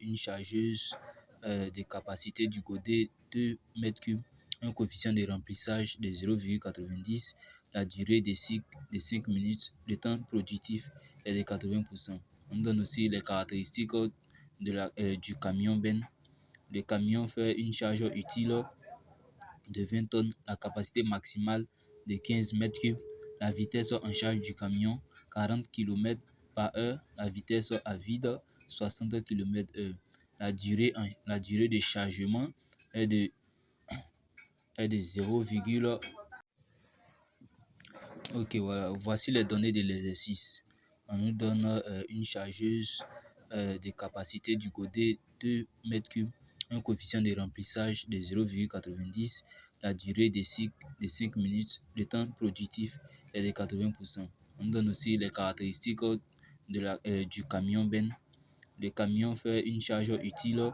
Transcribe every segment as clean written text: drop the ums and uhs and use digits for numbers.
une chargeuse de capacité du côté 2 mètres cubes, un coefficient de remplissage de 0,90, la durée des cycles de 5 minutes, le temps productif est de 80%. On donne aussi les caractéristiques du camion Ben. Le camion fait une charge utile de 20 tonnes, la capacité maximale de 15 mètres cubes, la vitesse en charge du camion 40 km/h, la vitesse à vide 60 km/h. La durée de chargement est de 0, ok, voilà, voici les données de l'exercice. On nous donne une chargeuse de capacité du côté 2 mètres cubes, un coefficient de remplissage de 0,90, la durée des cycles de 5 minutes, le temps productif est de 80%. On donne aussi les caractéristiques du camion Ben. Le camion fait une charge utile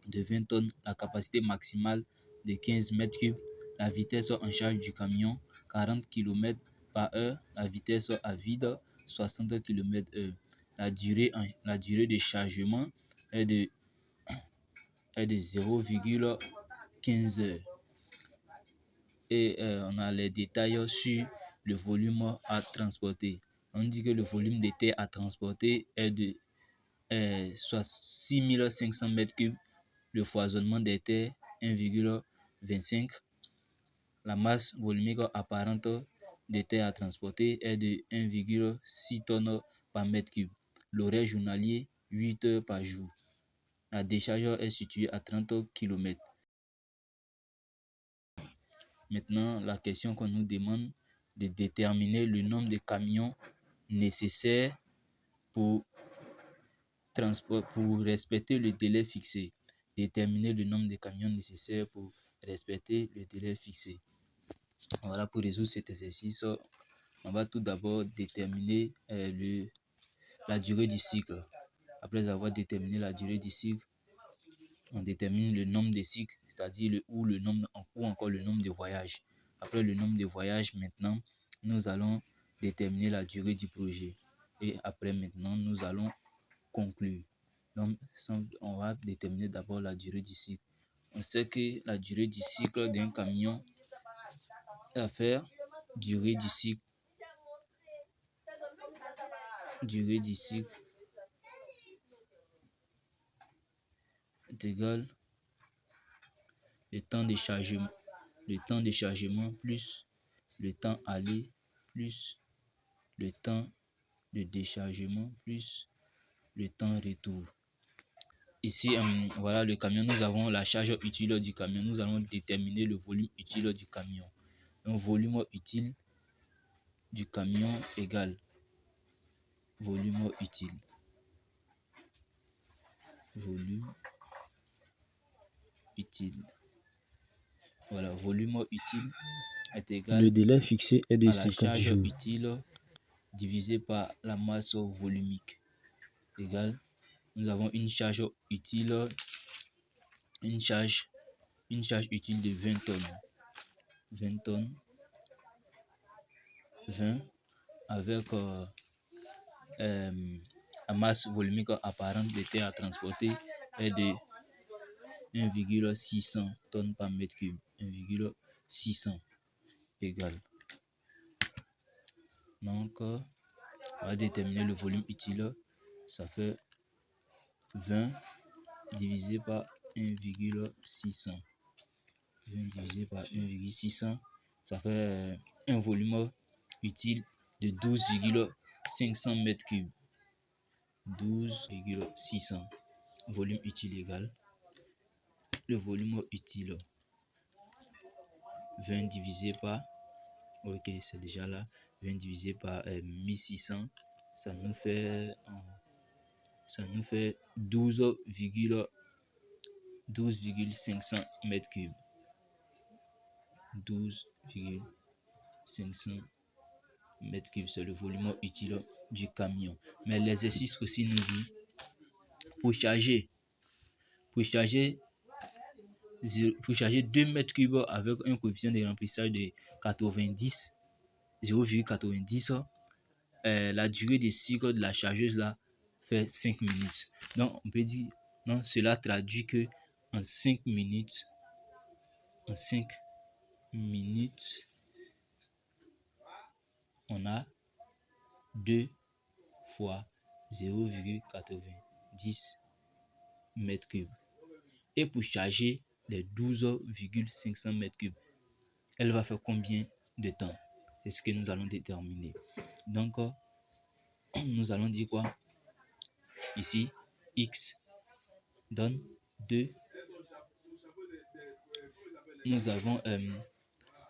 de 20 tonnes, la capacité maximale de 15 mètres cubes, la vitesse en charge du camion 40 km/h, la vitesse à vide 60 km/h. La durée de chargement est de 0,15 heures. Et on a les détails sur le volume à transporter. On dit que le volume de terre à transporter est de 6500 mètres cubes. Le foisonnement des terres 1,25. La masse volumique apparente des terres à transporter est de 1,6 tonnes par mètre cube. L'horaire journalier 8 heures par jour. La décharge est située à 30 km. Maintenant, la question qu'on nous demande de déterminer le nombre de camions nécessaires pour respecter le délai fixé. Déterminer le nombre de camions nécessaires pour respecter le délai fixé. Voilà, pour résoudre cet exercice, on va tout d'abord déterminer la durée du cycle. Après avoir déterminé la durée du cycle, on détermine le nombre de cycles, c'est-à-dire ou encore le nombre de voyages. Après le nombre de voyages, maintenant, nous allons déterminer la durée du projet. Et après, maintenant, nous allons conclure. Donc, on va déterminer d'abord la durée du cycle. On sait que la durée du cycle d'un camion à faire, durée du cycle est égal le temps de chargement plus le temps aller plus le temps de déchargement plus le temps retour. Ici, voilà le camion, nous avons la charge utile du camion. Nous allons déterminer le volume utile du camion. Donc, volume utile du camion égale volume utile. Voilà, volume utile est égal Le délai fixé est de à la 50 charge jours. utile divisé par la masse volumique. Égal, nous avons une charge utile, une charge utile de 20 tonnes. 20 avec la masse volumique apparente de terre à transporter est de 1,600 tonnes par mètre cube. 1,600 égale. Donc, on va déterminer le volume utile. Ça fait 20 divisé par 1,600. 20 divisé par 1,600. Ça fait un volume utile de 12,500 mètres cubes. 12,600. Volume utile égal. Le volume utile 20 divisé par, ok, c'est déjà là, 20 divisé par 1600, ça nous fait 12,500 mètres cubes. 12,500 mètres cubes, c'est le volume utile du camion. Mais l'exercice aussi nous dit, pour charger 2 mètres cubes avec un coefficient de remplissage de 0,90, la durée de cycle de la chargeuse là fait 5 minutes. Donc, on peut dire, non, cela traduit que en 5 minutes, on a 2 fois 0,90 mètres cubes. Et pour charger les 12,500 mètres cubes, elle va faire combien de temps? C'est ce que nous allons déterminer. Donc, nous allons dire quoi? Ici, X donne 2. Nous avons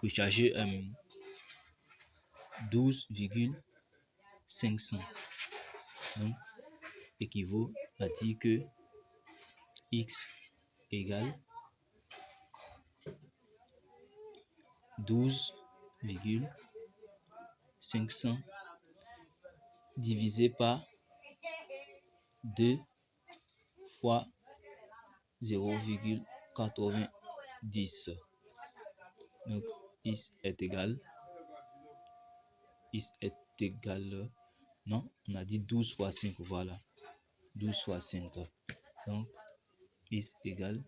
pour charger 12,500. Donc, équivaut à dire que X égale 12,500 divisé par 2 fois 0,90. Donc, X est égal, non, on a dit 12 fois 5, voilà, 12 fois 5. Donc, X égale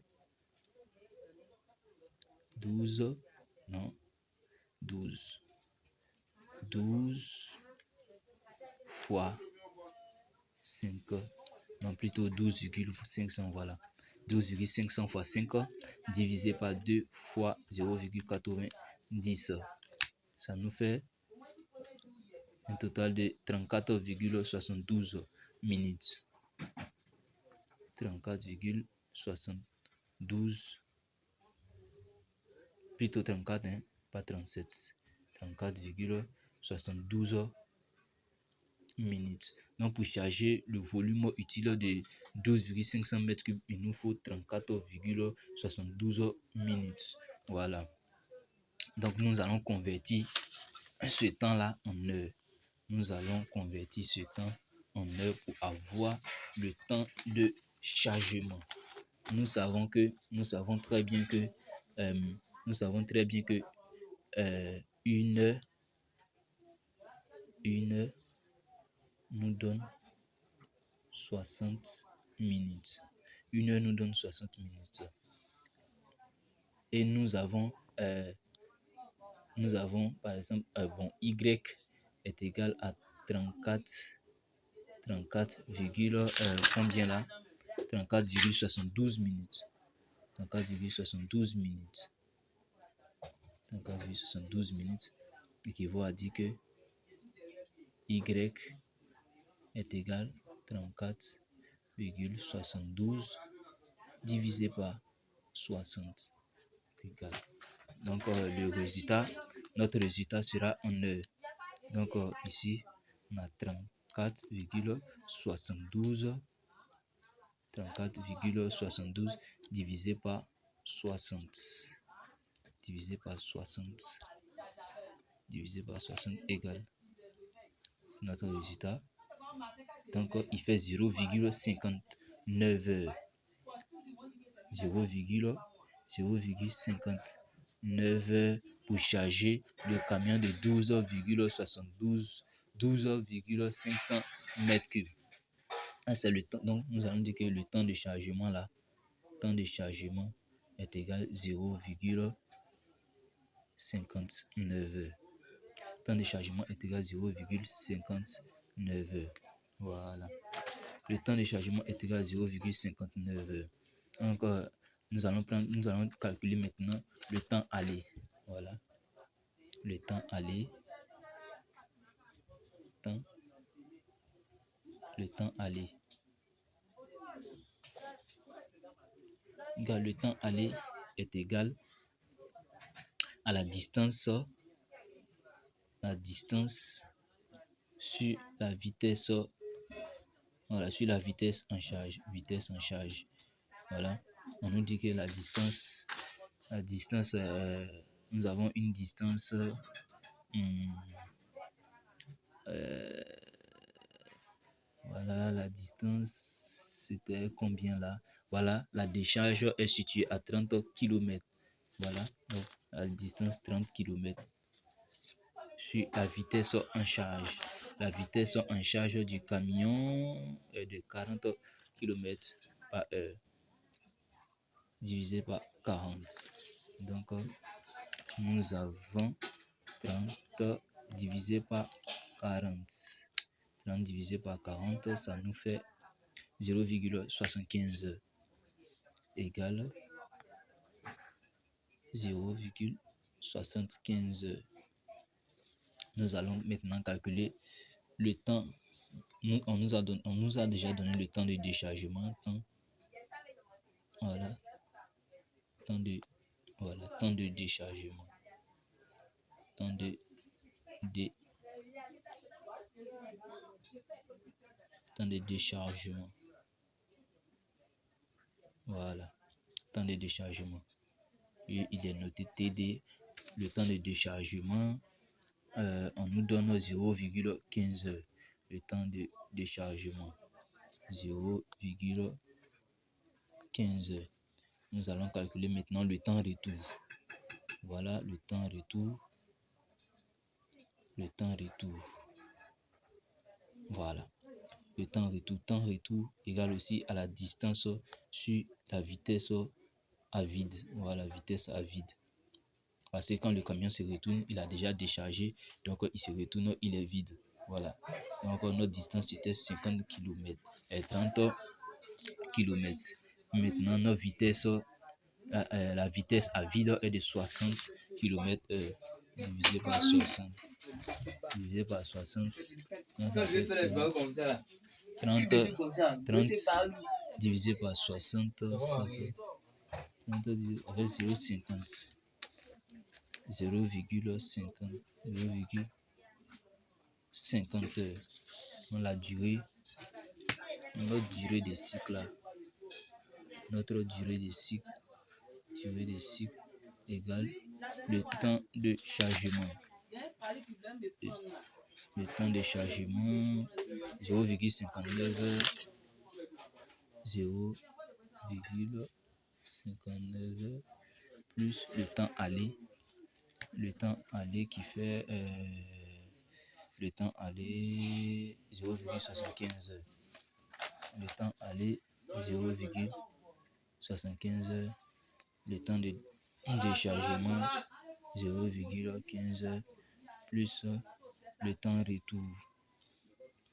12 fois 5, non, plutôt 12,500, voilà. 12,500 fois 5 divisé par 2 fois 0,90. Ça nous fait un total de 34,72 minutes. 34,72, plutôt 34, hein, pas 37. 34,72 minutes. Donc, pour charger le volume utile de 12,500 mètres cubes, il nous faut 34,72 minutes. Voilà. Donc, nous allons convertir ce temps-là en heures. Nous allons convertir ce temps en heures pour avoir le temps de chargement. Nous savons très bien que une heure nous donne 60 minutes. Une heure nous donne 60 minutes. Et nous avons par exemple, Y est égal à 34, combien là? 34,72 minutes. 34,72 minutes. 34,72 minutes équivaut à dire que Y est égal à 34,72 divisé par 60 égal. Donc, notre résultat sera en heure. Donc, ici, on a 34,72 divisé par 60. Divisé par 60 égale notre résultat. Donc, il fait 0,59 heures. 0,59 heures pour charger le camion de 12,500 mètres cubes. C'est le temps. Donc, nous allons dire que le temps de chargement là, est égal à 0,59 heures. Le temps de chargement est égal à 0,59 heures. Voilà. Le temps de chargement est égal à 0,59 heures. Donc, nous allons calculer maintenant le temps aller. Voilà. Le temps aller. Le temps aller est égal à la distance sur la vitesse. Voilà, sur la vitesse en charge. Voilà. On nous dit que la distance, nous avons une distance voilà, la distance, c'était combien là? Voilà, la décharge est située à 30 km. Voilà, donc la distance 30 km. Sur la vitesse en charge. La vitesse en charge du camion est de 40 km par heure divisé par 40. Donc, nous avons 30 divisé par 40. 30 divisé par 40, ça nous fait 0,75 égale 0,75. Nous allons maintenant calculer le temps. On nous a déjà donné le temps de déchargement. Voilà. Temps de déchargement. Temps de déchargement. Voilà. Temps de déchargement. Et il est noté TD. Le temps de déchargement, on nous donne 0,15 heures. Le temps de déchargement, 0,15 heures. Nous allons calculer maintenant le temps retour. Voilà le temps retour. Le temps retour. Voilà. Le temps retour égale aussi à la distance sur la vitesse à vide. Voilà, vitesse à vide. Parce que quand le camion se retourne, il a déjà déchargé. Donc, il se retourne, il est vide. Voilà. Donc, notre distance était 50 km et 30 km. Maintenant, notre vitesse, la vitesse à vide est de 60 km/h. Divisé par 60. Divisé par 60. Donc, ça fait 30 divisé par 60. Ça fait 30 avec 0,50. 0,50 heures. Donc la durée, notre durée de cycle, égale le temps de chargement. Le temps de chargement, 0,59 heures. 0,59 heures plus le temps aller. Le temps aller qui fait le temps aller 0,75 heures. Le temps aller 0,75 heures. Le temps de déchargement 0,15 heures plus le temps retour.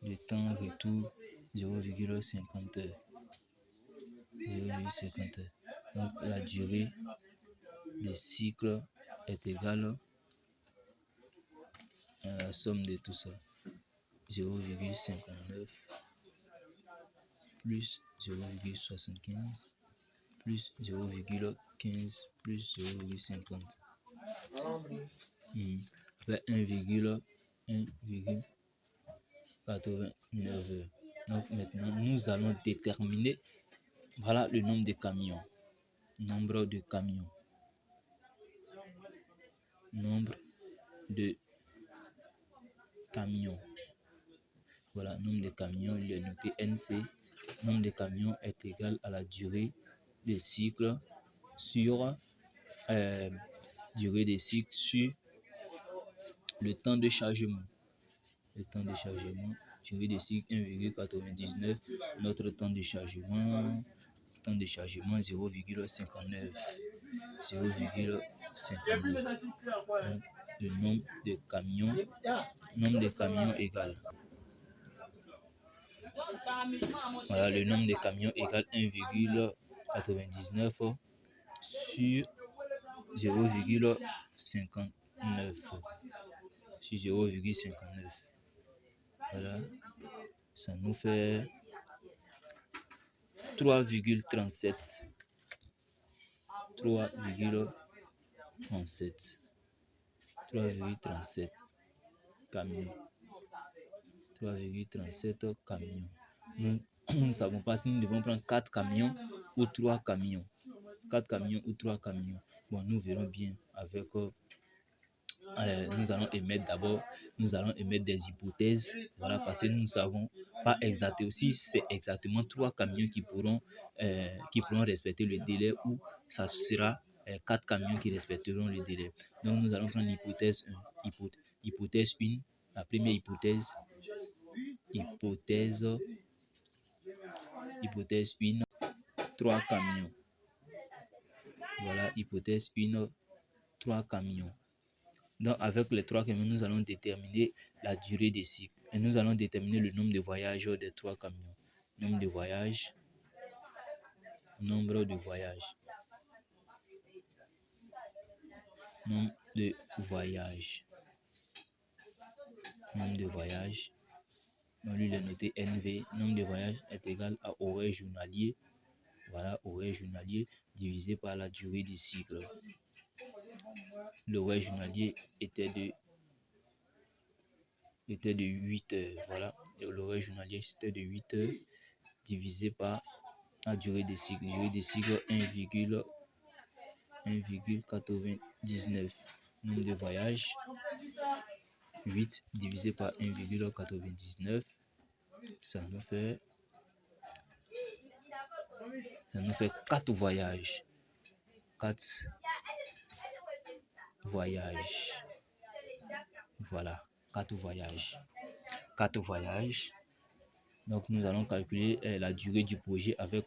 Le temps retour 0,50 heures. 0,50 heures. Donc la durée des cycles est égale à la somme de tout ça. 0,59 plus 0,75 plus 0,15 plus 0,50. 1,89 heures. Donc maintenant, nous allons déterminer, voilà le nombre de camions. Nombre de camions. Nombre de camions. Voilà, nombre de camions, il est noté NC. Nombre de camions est égal à la durée des cycles sur le temps de chargement. Le temps de chargement, durée des cycles 1,99. Notre temps de chargement 0,59. 0,59. Le nombre de camions égal. Voilà, le nombre de camions égale 1,99 sur 0,59. Sur 0,59. Voilà, ça nous fait 3,37. 3,37 camions. 3,37 camions. Nous ne savons pas si nous devons prendre 4 camions ou 3 camions. 4 camions ou 3 camions. Bon, nous verrons bien avec... nous allons émettre des hypothèses. Voilà, parce que nous ne savons pas exactement si c'est exactement 3 camions qui pourront respecter le délai ou ça sera 4 camions qui respecteront le délai. Donc, nous allons prendre l'hypothèse 1. Hypothèse 1, la première hypothèse Hypothèse 1, 3 camions. Voilà, hypothèse 1, 3 camions. Donc, avec les 3 camions, nous allons déterminer la durée des cycles. Et nous allons déterminer le nombre de voyages des 3 camions. Nombre de voyages. Nombre de voyages. Nombre de voyages. Nombre de voyages. Donc, lui, il est noté NV. Nombre de voyages est égal à horaire journalier. Voilà, horaire journalier divisé par la durée du cycle. L'horaire journalier était de 8 heures. Voilà, l'horaire journalier c'était de 8 heures divisé par la durée des cycles. Durée des cycles 1,99. Nombre de voyages 8 divisé par 1,99. Ça nous fait 4 voyages. 4 voyages. Voilà, 4 voyages. 4 voyages. Donc, nous allons calculer la durée du projet avec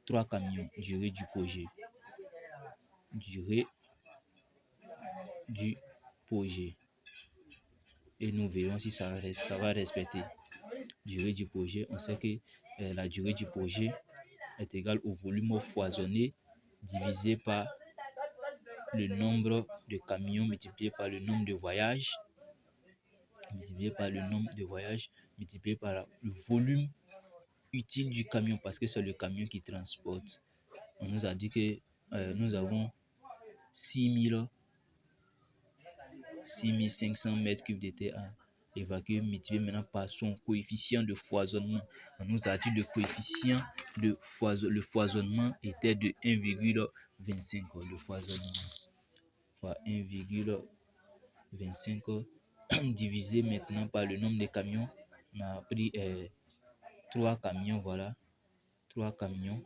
3 camions. Durée du projet. Durée du projet. Et nous verrons si ça va respecter. Durée du projet. On sait que la durée du projet est égale au volume foisonné divisé par le nombre de camions multiplié par le nombre de voyages. Multiplié par le nombre de voyages. Multiplié par le volume utile du camion, parce que c'est le camion qui transporte. On nous a dit que nous avons 6500 mètres cubes de terre à évacuer, multiplié maintenant par son coefficient de foisonnement. On nous a dit le coefficient de le foisonnement était de 1,25. Le foisonnement par 1,25 divisé maintenant par le nombre de camions. On a pris 3 camions, voilà, 3 camions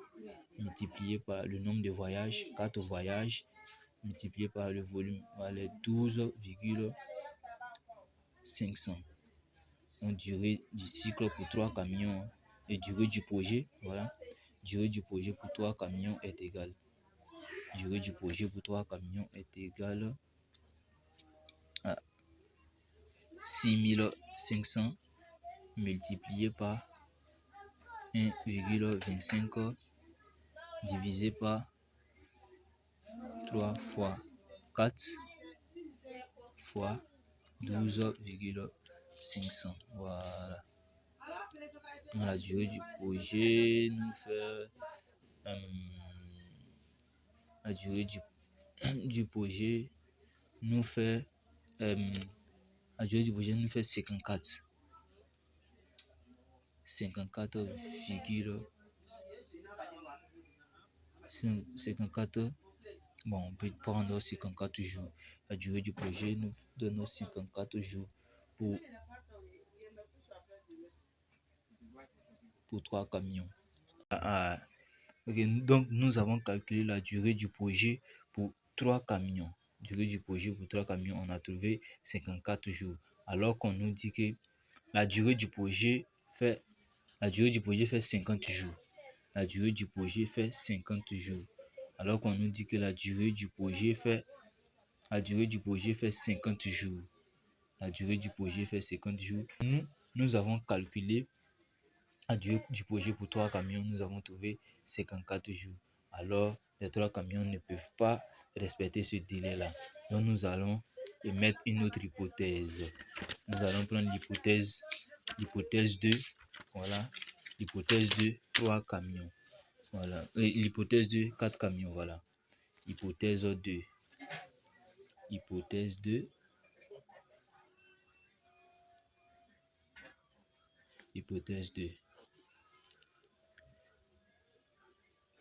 multiplié par le nombre de voyages, 4 voyages multiplié par le volume, voilà, 12,500. Donc, durée du cycle pour 3 camions et durée du projet, voilà, durée du projet pour 3 camions est égale. Durée du projet pour 3 camions est égale à 6500 multiplié par 1,25 divisé par 3 fois 4 fois 12,500. Voilà. Dans la durée du projet nous fait la durée du projet nous fait la durée du projet nous fait 54. 54. Bon, on peut prendre 54 jours. La durée du projet nous donne 54 jours pour 3 camions. Okay. Donc, nous avons calculé la durée du projet pour 3 camions. Durée du projet pour 3 camions, on a trouvé 54 jours. Alors qu'on nous dit que la durée du projet fait 50 jours. La durée du projet fait 50 jours. Alors qu'on nous dit que la durée du projet fait 50 jours. La durée du projet fait 50 jours. Nous avons calculé la durée du projet pour 3 camions. Nous avons trouvé 54 jours. Alors, les 3 camions ne peuvent pas respecter ce délai-là. Donc, nous allons émettre une autre hypothèse. Nous allons prendre l'hypothèse 2. Voilà. L'hypothèse 2, 3 camions. Voilà. L'hypothèse 2, 4 camions. Voilà. Hypothèse 2. Hypothèse 2. Hypothèse 2.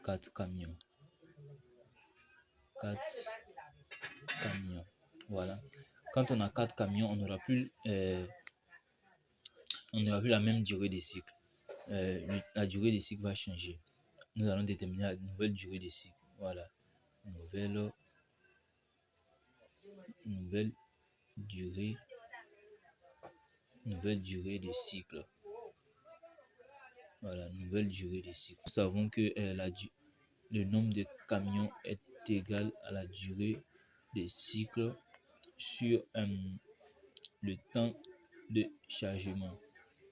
4 camions. 4 camions. Voilà. Quand on a 4 camions, on n'aura plus la même durée de cycle. La durée des cycles va changer. Nous allons déterminer la nouvelle durée des cycles. Voilà. Nouvelle durée des cycles. Voilà, nouvelle durée de cycle. Nous savons que le nombre de camions est égal à la durée de cycle sur le temps de chargement.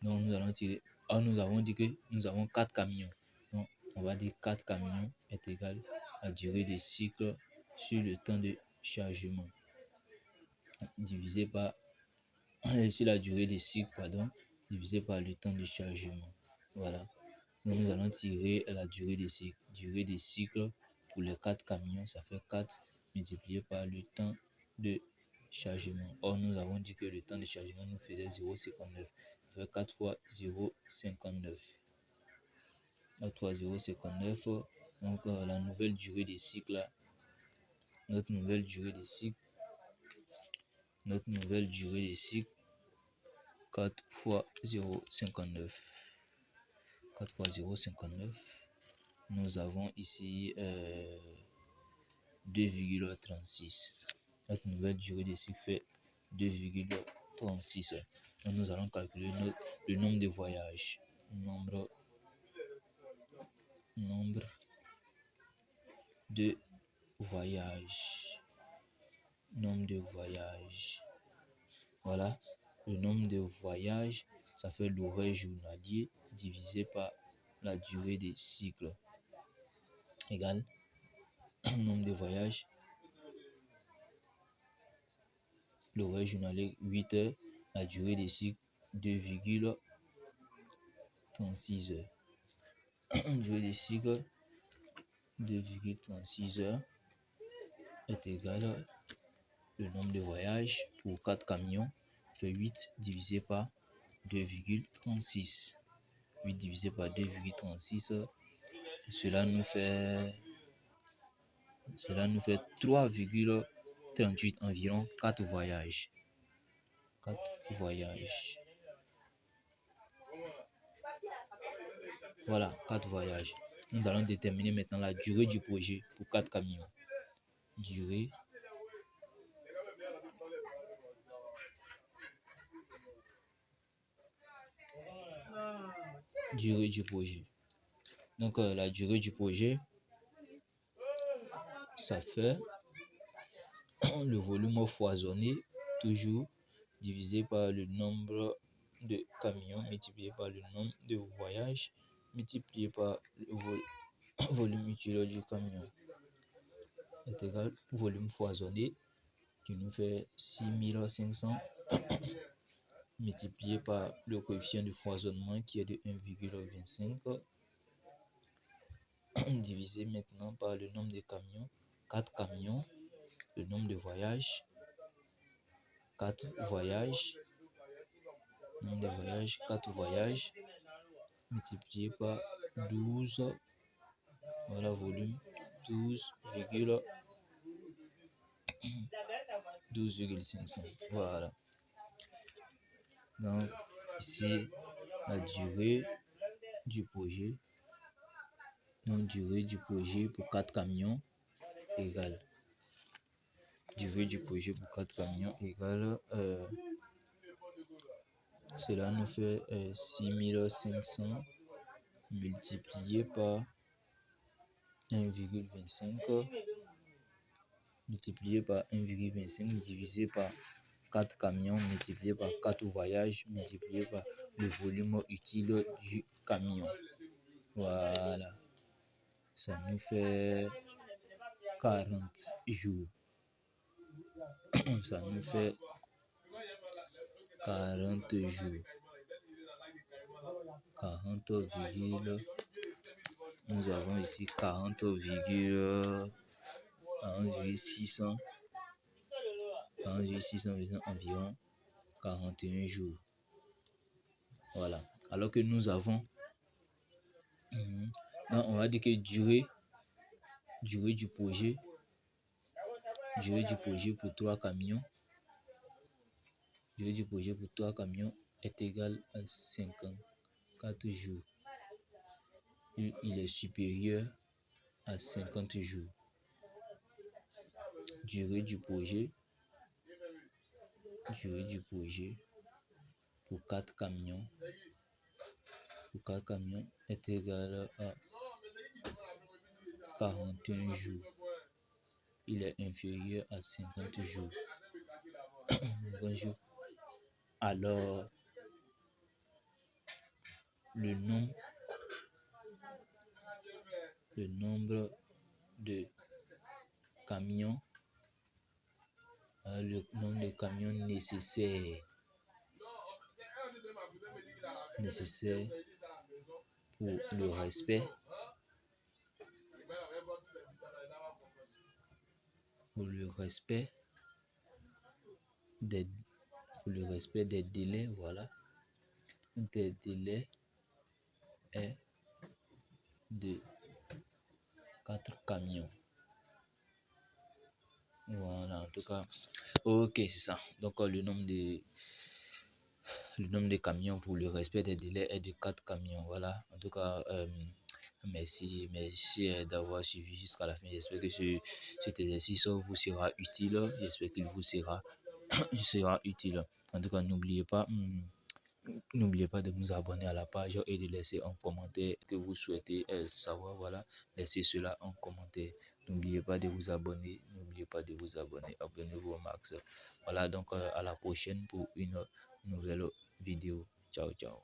Donc nous allons tirer. Nous avons dit que nous avons 4 camions. Donc on va dire 4 camions est égal à la durée de cycle sur le temps de chargement divisé par sur la durée de cycle, pardon, divisé par le temps de chargement. Voilà. Donc nous allons tirer la durée de cycle. Durée de cycle pour les 4 camions, ça fait 4 multiplié par le temps de chargement. Or, nous avons dit que le temps de chargement nous faisait 0,59. Ça fait 4 fois 0,59. 4 fois 0,59. Donc, la nouvelle durée de cycle, là, notre nouvelle durée de cycle, 4 fois 0,59. 4 fois 0,59. Nous avons ici 2,36. Notre nouvelle durée de cycle fait 2,36. Donc nous allons calculer le nombre de voyages. Nombre de voyages. Nombre de voyages. Voilà. Le nombre de voyages, ça fait l'horaire journalier divisé par la durée des cycles. Égal nombre de voyages. L'horaire journalier 8 heures. La durée des cycles 2,36 heures. Durée des cycles 2,36 heures est égal le nombre de voyages pour 4 camions fait 8 divisé par 2,36. 8 divisé par 2,36, cela nous fait 3,38, environ 4 voyages. 4 voyages. Voilà, 4 voyages. Nous allons déterminer maintenant la durée du projet pour 4 camions. Durée du projet. Donc la durée du projet, ça fait le volume foisonné, toujours divisé par le nombre de camions multiplié par le nombre de voyages multiplié par le volume utile du camion est égal au volume foisonné qui nous fait 6500 multiplié par le coefficient de foisonnement qui est de 1,25 divisé maintenant par le nombre de camions, 4 camions, le nombre de voyages, 4 voyages, nombre de voyages, 4 voyages multiplié par 12, voilà volume 12,500. Voilà. Donc ici la durée du projet. Donc durée du projet pour 4 camions égale durée du projet pour 4 camions égale cela nous fait 6500 multiplié par 1,25 multiplié par 1,25 divisé par 4 camions multiplié par 4 voyages multiplié par le volume utile du camion. Voilà. Ça nous fait 40 jours. Ça nous fait 40 jours. 40, nous avons ici 40,600 environ 41 jours. Voilà. Alors que nous avons on va dire que durée du projet pour 3 camions est égale à 54 jours. Il est supérieur à 50 jours. Durée du projet pour 4 camions pour 4 camions est égal à 41 jours. Il est inférieur à 50 jours. Alors, le nombre de camions, nécessaires pour le respect des délais, voilà, des délais est de 4 camions. Voilà, en tout cas, ok, c'est ça. Donc, le nombre de camions pour le respect des délais est de 4 camions. Voilà, en tout cas, merci d'avoir suivi jusqu'à la fin. J'espère que cet exercice vous sera utile. J'espère qu'il vous sera utile. En tout cas, n'oubliez pas de vous abonner à la page et de laisser un commentaire que vous souhaitez savoir. Voilà, laissez cela en commentaire. N'oubliez pas de vous abonner. Abonnez-vous au max. Voilà, donc à la prochaine pour une nouvelle vidéo. Ciao, ciao.